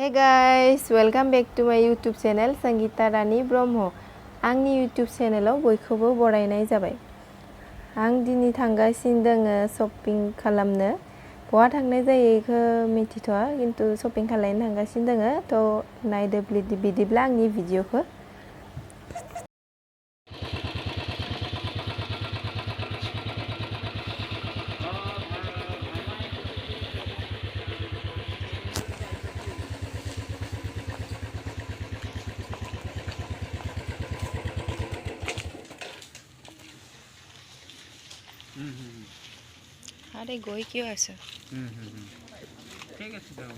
Hey guys, welcome back to my YouTube channel Sangita Rani Brahma. Angni YouTube channelaव बयखौबो बरायनाय जाबाय। आं दिनै थांगासिनो दोङो शपिं खालामनो। बहा थांनाय जायो इखो मिथिथ'आ, किन्तु शपिं खालामनो थांगासिनो दोङो। थ' नायदो बिदिब्ला आंनि भिडिअखौ। আরে গই কিয় আছে ঠিক আছে দাও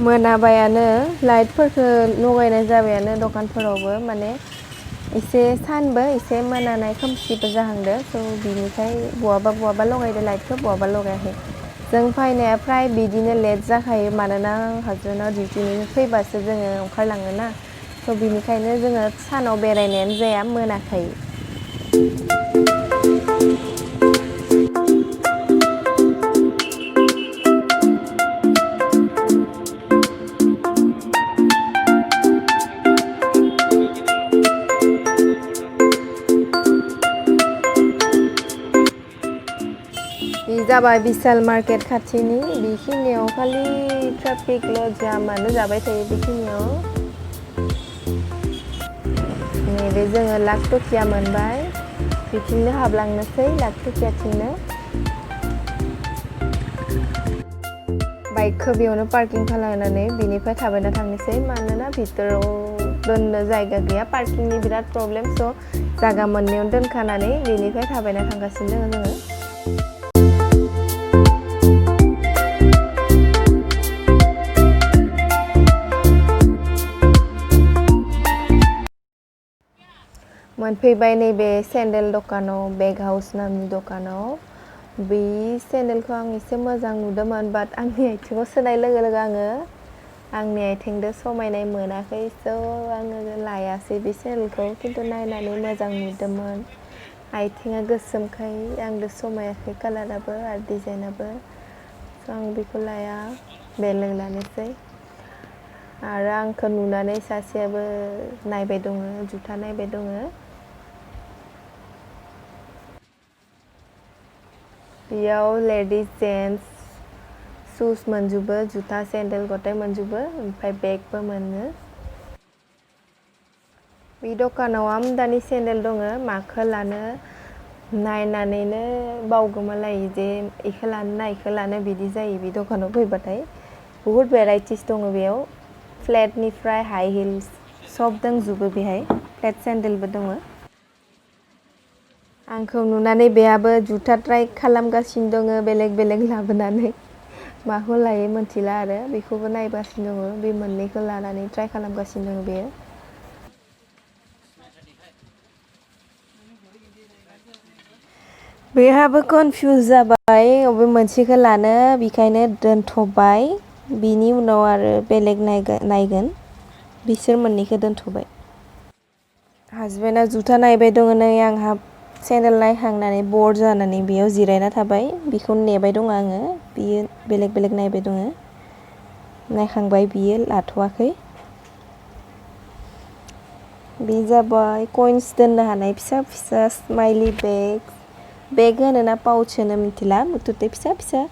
मोनाबायानो लाइटफोरखौ लगायनाय जाबायानो दखानफोरावबो माने एसे सानबो एसे मोनानाय खोमसिबो जाहांदो स' बिनिखाय बहाबा लगायदो लाइटखौ बहाबा लगायाखै जों फैनाया फ्राय बिदिनो लेट जाखायो मानोना हाजबेन्डआ डिउटिनिफ्राय फैबासो जोङो ओंखारलाङोना स' बिनिखायनो जोङो सानाव बेरायनायानो जाया मोनाखायो जाबाय बिशाल मार्केट खाथिनि बेखिनियाव खालि ट्राफिकल' जामानो जाबाय थायो बेखिनियाव नैबे जोङो लाखटकिया मोनबाय बिथिंनो हाबलांनोसै लाखटकियाथिंनो बाइकखौ बेयावनो पार्किं खालामनानै बिनिफ्राय थाबायना थांनोसै मानोना भितराव दोननो जायगा गैया पार्किंनि बिराद प्रब्लेम स' जायगा मोननायाव दोनखानानै बिनिफ्राय थाबायना थांगासिनो दङ जोङो मोनफैबाय नैबे सेन्डेल दखानाव बेग हाउस नामनि दखानाव बे सेन्डेलखौ आं एसे मोजां नुदोंमोन बाट आंनि आथिङाव सोनाय लोगो लोगो आङो आंनि आथिंजों समायनाय मोनाखै स' आङो लायासै बे सेन्डेलखौ खिन्थु नायनानै मोजां नुदोंमोन आथिङा गोसोमखाय आंजों समायाखै कालाराबो आरो डिजाइनाबो स' आं बेखौ लाया बेलेग लानोसै आरो आंखौ नुनानै सासेयाबो नायबाय दङ जुथा नायबाय दङ बेयाव लेडिज जेन्ट्स शुज मोनजोबो जुथा सेन्डेल गथाय मोनजोबो ओमफ्राय बेगबो मोनो बे दखानाव आमदानि सेन्डेल दङ माखौ लानो नायनानैनो बावगोमालायो जे इखौ लानो ना इखौ लानो बिदि जायो बे दखानाव फैबाथाय बुहुत भेराइटिस दङ बेयाव फ्लेटनिफ्राय हाई हिल्स सब दंजोबो बेहाय फ्लेट सेन्डेलबो दङ आंखौ नुनानै बेहाबो जुथा ट्राइ खालामगासिनो दङ बेलेग लाबोनानै माखौ लायो मोनथिला आरो बेखौबो नायगासिनो दङ बे मोननैखौ लानानै ट्राइ खालामगासिनो दङ बेयो बेहाबो कनफिउज जाबाय अबे मोनसेखौ लानो बेखायनो दोनथ'बाय बिनि उनाव आरो बेलेग नायगोन बिसोर मोननैखौ दोनथ'बाय हाजबेन्डआ जुथा नायबाय दङ नै आंहा सेन्डेल नायखांनानै बर जानानै बेयाव जिरायना थाबाय बेखौ नेबाय दङ आङो बियो बेलेग नायबाय दङ नायखांबाय बियो लाथ'वाखै बे जाबाय कइन्स दोननो हानाय फिसा स्माइलि बेग होनोना पाउच होनो मिथिला मुथुथे फिसा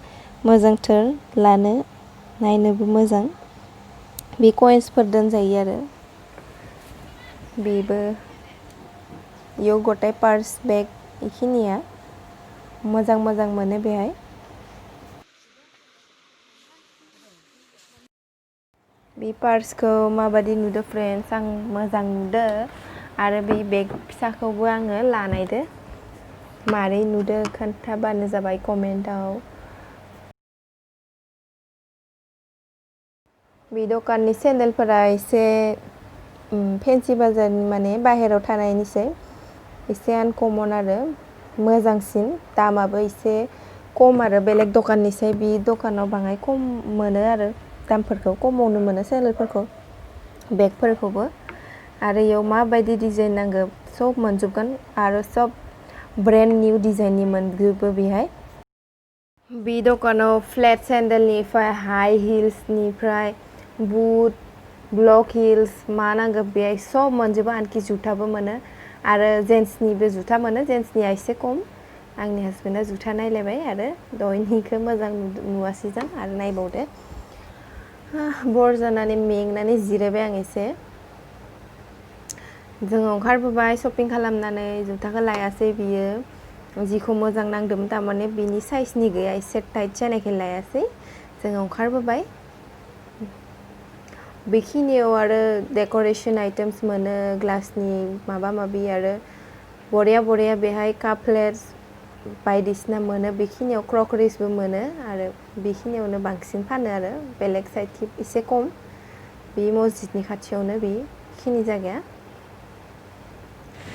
मोजांथार लानो नायनोबो मोजां बे कइन्सफोर दोनजायो आरो बेबो इयाव गथाय पार्स बेग बेखिनिया मोजां मोनो बेहाय बे पार्सखौ माबादि नुदो फ्रेन्ड्स आं मोजां नुदो आरो बे बेग फिसाखौबो आङो लानायदो मारै नुदो खोन्थाबानो जाबाय कमेन्टआव बे दखाननि सेन्डेलफोरा एसे फेन्सि बाजारनि माने बाहेराव थानायनिसै एसे आनकमन आरो मोजांसिन दामाबो एसे खम आरो बेलेग दखाननिसाय बे दखानाव बाङाय खम मोनो आरो दामफोरखौ खमावनो मोनो सेन्डेलफोरखौ बेगफोरखौबो आरो इयाव माबायदि डिजाइन नांगौ सब मोनजोबगोन आरो सब ब्रेन्ड निउ डिजाइननि मोनजोबो बेहाय। बे दखानाव फ्लेट सेन्डेलनिफ्राय हाई हिल्सनिफ्राय बुट ब्लक हिल्स मा नांगौ बेहाय सब मोनजोबो। आनखि जुथाबो मोनो आरो जेन्ट्सनिबो जुथा मोनो। जेन्ट्सनिया एसे खम। आंनि हासबेन्डआ जुथा नायलायबाय आरो दहायनिखौ मोजां नुवासै जों आरो नायबावदो। बर जानानै मेंनानै जिरायबाय आं एसे। जों ओंखारबोबाय शपिं खालामनानै जुथाखौ लायासै बियो जिखौ मोजां नांदोंमोन थारमाने बिनि साइजनि गैया एसे टाइट जानायखाय लायासै। जों ओंखारबोबाय। बेखिनियाव आरो डेक'रेसन आइटेम्स मोनो ग्लासनि माबा माबि आरो बरिया बेहाय काप प्लेट्स बायदिसिना मोनो। बेखिनियाव क्रकारिसबो मोनो आरो बेखिनियावनो बांसिन फानो आरो बेलेग साइडथिं एसे खम। बे मस्जिदनि खाथियावनो बेखिनि जायगाया।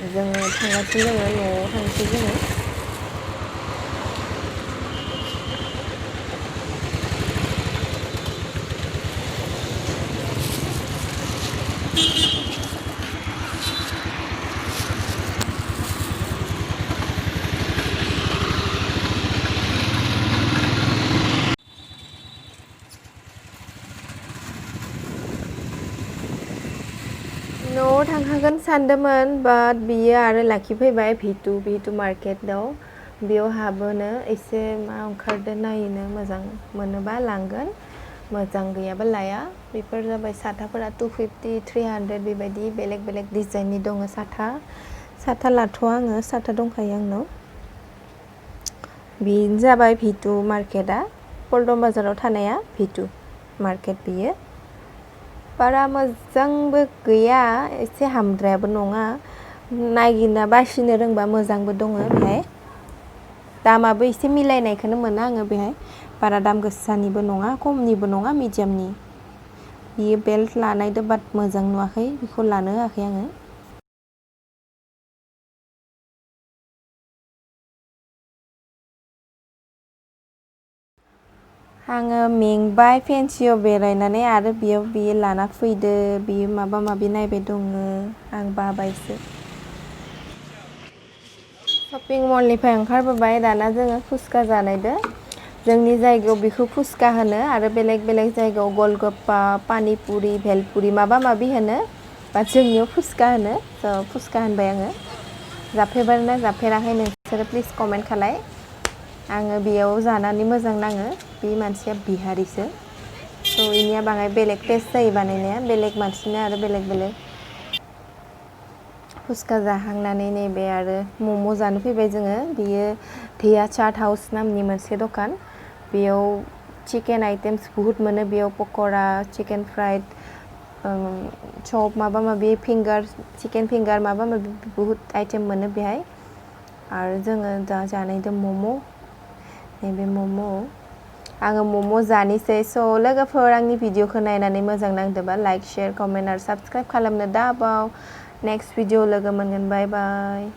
जोङो थांगासिनो दोङो न'आव थांसै जोङो। न'आव थांखागोन सानदोंमोन बाट बियो आरो लाखिफैबाय भिटु मार्केटआव। बेयाव हाबोनो एसे मा ओंखारदो नायनो मोजां मोनोबा लांगोन मोजां गैयाबा लाया। बेफोर जाबाय साथाफोरा 250 300 बेबायदि बेलेग डिजाइननि दङ साथा लाथ'वा आङो साथा दंखायो आंनाव। बेनो जाबाय भिटु मार्केटआ पल्टन बाजाराव थानाया भिटु मार्केट बियो। बारा मोजांबो गैया एसे हामद्रायाबो नङा। नागिरना बासिनो रोंबा मोजांबो दङ बेहाय। दामाबो एसे मिलायनायखौनो मोनो आङो बेहाय। बारा दाम गोसानिबो नङा खमनिबो नङा मिडियामनि। बियो बेल्ट लानायदो बाट मोजां नुवाखै बेखौ लानो होआखै आङो। आङो मेंबाय फेन्सियाव बेरायनानै आरो बियो लाना फैदो बियो माबा माबि नायबाय दङ आं बाबायसो। शपिं मलनिफ्राय ओंखारबोबाय दाना जोङो फुचका जानायदो। जोंनि जायगायाव बेखौ फुचका होनो आरो बेलेग जायगायाव गलगप्पा पानिपुरि भेलपुरि माबा माबि होनो बाट जोंनियाव फुचका होनो। स' फुचका होनबाय आङो। जाफेरबायना जाफेराखै नोंसोरो प्लिज कमेन्ट खालाय। आङो बेयाव जानानै मोजां नाङो। बे मानसिया बिहारिसो स' इनिया बाङाय बेलेग टेस्ट जायो बानायनाया बेलेग मानसिना आरो बेलेग। फुचका जाखांनानै नैबे आरो मम' जानो फैबाय जोङो। बियो धिया चाट हाउस नामनि मोनसे दखान। बेयाव चिकेन आइटेम्स बुहुत मोनो बेयाव पक'रा चिकेन फ्राइड चप माबा माबि चिकेन फिंगार माबा माबि बुहुत आइटेम मोनो बेहाय। आरो जोङो दा जानायदो मम'। नैबे मम' आङो मम' जानोसै। स' लोगोफोर आंनि भिडिअखौ नायनानै मोजां नांदोंबा लाइक शेयार कमेन्ट आरो साबस्क्राइब खालामनो दाबाव। नेक्स्ट भिडिअ लोगो मोनगोन बाय बाय।